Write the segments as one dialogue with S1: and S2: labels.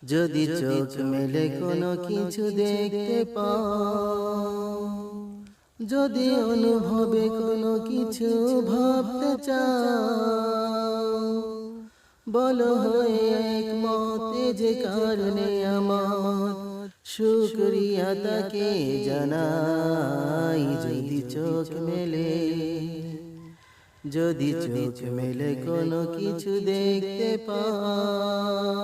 S1: যদি চোখ মেলে কোনো কিছু দেখতে পাও, যদি অনুভবে কোনো কিছু ভাবতে চাও, বলো হয়ে একমতে যে কারণে আমার শুকরিয়া তাকে জানাই। যদি চোখ মেলে, যদি চোখ মেলে কোনো কিছু দেখতে পাও,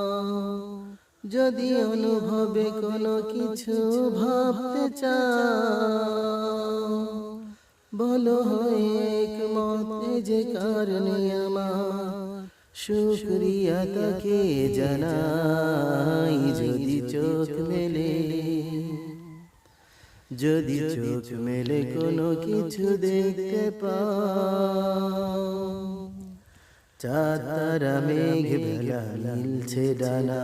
S1: যদি অনুভবে কোনো কিছু ভাবতে চাও, বলো হয়ে একমতে যে কারণে আমার শুকরিয়া তাকে জানাই। যদি চোখ মেলে, যদি চোখ মেলে কোনো কিছু দেখতে পাও, চাঁদ তারা মেঘ ভেলা মিলছে ডানা,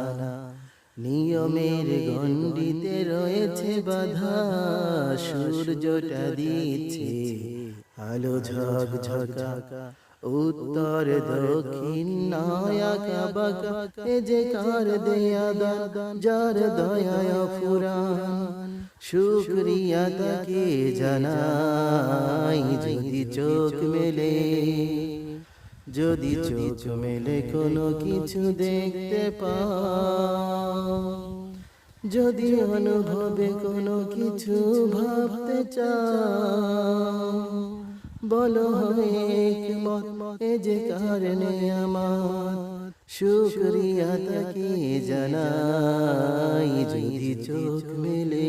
S1: নিয়মের গণ্ডিতে রয়েছে বাধা, সূর্যটা দিচ্ছে আলো ঝকঝকা, উত্তর দক্ষিণ নায়াকা বাঁকা, এ যে কার দেয়া দান, যার দয়ায় ফুরান, শুকরিয়া তাকে জানাই। যদি চোখ মেলে, যদি চোখ মেলে কোনো কিছু দেখতে পাও, যদি অনুভবে কোনো কিছু ভাবতে চাও, বলো হয়ে একমত এ যে কারণে আমার শুকরিয়া তাকে জানাই। যদি চোখ মেলে।